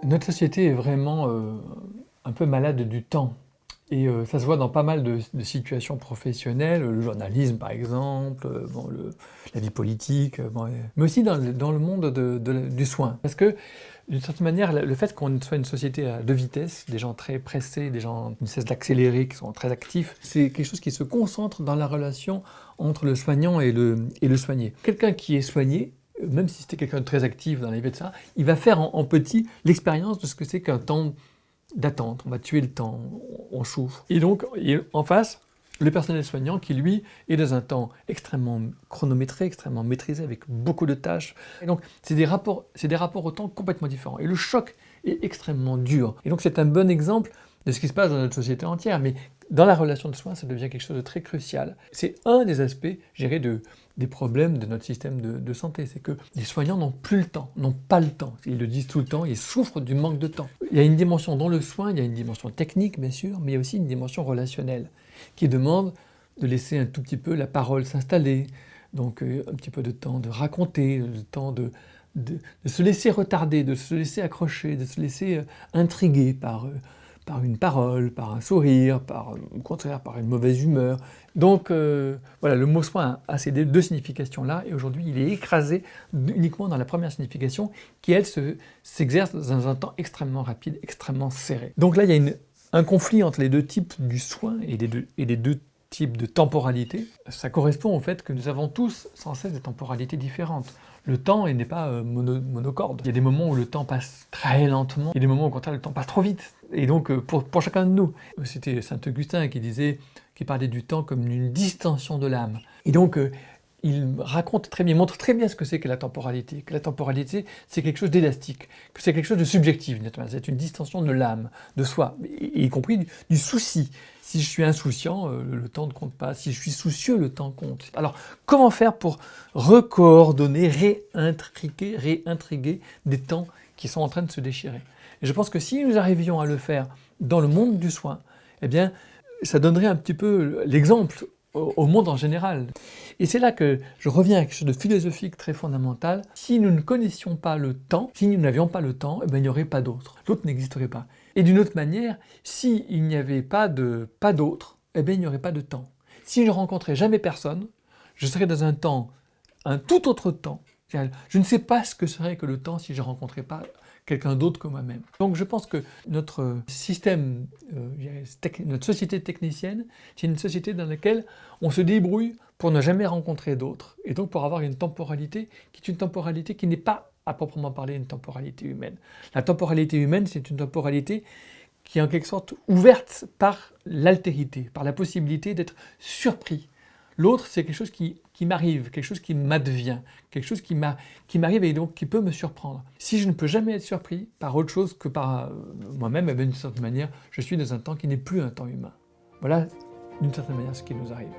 Notre société est vraiment un peu malade du temps. Et ça se voit dans pas mal de situations professionnelles, le journalisme par exemple, la vie politique, mais aussi dans le monde du soin. Parce que d'une certaine manière, le fait qu'on soit une société à deux vitesses, des gens très pressés, des gens qui ne cessent d'accélérer, qui sont très actifs, c'est quelque chose qui se concentre dans la relation entre le soignant et le soigné. Quelqu'un qui est soigné, même si c'était quelqu'un de très actif dans la vie de ça, il va faire en petit l'expérience de ce que c'est qu'un temps d'attente, on va tuer le temps, on souffre. Et donc, en face, le personnel soignant qui, lui, est dans un temps extrêmement chronométré, extrêmement maîtrisé, avec beaucoup de tâches. Et donc, c'est des rapports au temps complètement différents. Et le choc est extrêmement dur. Et donc, c'est un bon exemple de ce qui se passe dans notre société entière. Mais dans la relation de soins, ça devient quelque chose de très crucial. C'est un des aspects, je dirais, des problèmes de notre système de santé. C'est que les soignants n'ont plus le temps, n'ont pas le temps. Ils le disent tout le temps, ils souffrent du manque de temps. Il y a une dimension dans le soin, il y a une dimension technique, bien sûr, mais il y a aussi une dimension relationnelle qui demande de laisser un tout petit peu la parole s'installer, donc un petit peu de temps de raconter, le temps de se laisser retarder, de se laisser accrocher, de se laisser intriguer par une parole, par un sourire, au contraire, par une mauvaise humeur. Donc voilà, le mot soin a ces deux significations-là, et aujourd'hui il est écrasé uniquement dans la première signification, qui elle s'exerce dans un temps extrêmement rapide, extrêmement serré. Donc là il y a un conflit entre les deux types du soin et les deux types de temporalité. Ça correspond au fait que nous avons tous sans cesse des temporalités différentes. Le temps n'est pas monocorde. Il y a des moments où le temps passe très lentement, il y a des moments où au contraire le temps passe trop vite. Et donc pour chacun de nous, c'était Saint Augustin qui parlait du temps comme une distension de l'âme. Et donc il raconte très bien, il montre très bien ce que c'est que la temporalité. Que la temporalité, c'est quelque chose d'élastique, que c'est quelque chose de subjectif. C'est une distension de l'âme, de soi, y compris du souci. Si je suis insouciant, le temps ne compte pas. Si je suis soucieux, le temps compte. Alors, comment faire pour recoordonner, réintriguer des temps qui sont en train de se déchirer? Et je pense que si nous arrivions à le faire dans le monde du soin, eh bien, ça donnerait un petit peu l'exemple au monde en général. Et c'est là que je reviens à quelque chose de philosophique très fondamental. Si nous ne connaissions pas le temps, si nous n'avions pas le temps, eh bien, il n'y aurait pas d'autre. L'autre n'existerait pas. Et d'une autre manière, s'il n'y avait pas d'autre, eh bien, il n'y aurait pas de temps. Si je ne rencontrais jamais personne, je serais dans un tout autre temps. Je ne sais pas ce que serait que le temps si je ne rencontrais pas quelqu'un d'autre que moi-même. Donc je pense que notre système, notre société technicienne, c'est une société dans laquelle on se débrouille pour ne jamais rencontrer d'autres, et donc pour avoir une temporalité qui est une temporalité qui n'est pas à proprement parler une temporalité humaine. La temporalité humaine, c'est une temporalité qui est en quelque sorte ouverte par l'altérité, par la possibilité d'être surpris. L'autre, c'est quelque chose qui m'arrive, quelque chose qui m'advient, quelque chose qui m'arrive et donc qui peut me surprendre. Si je ne peux jamais être surpris par autre chose que par moi-même, d'une certaine manière, je suis dans un temps qui n'est plus un temps humain. Voilà, d'une certaine manière, ce qui nous arrive.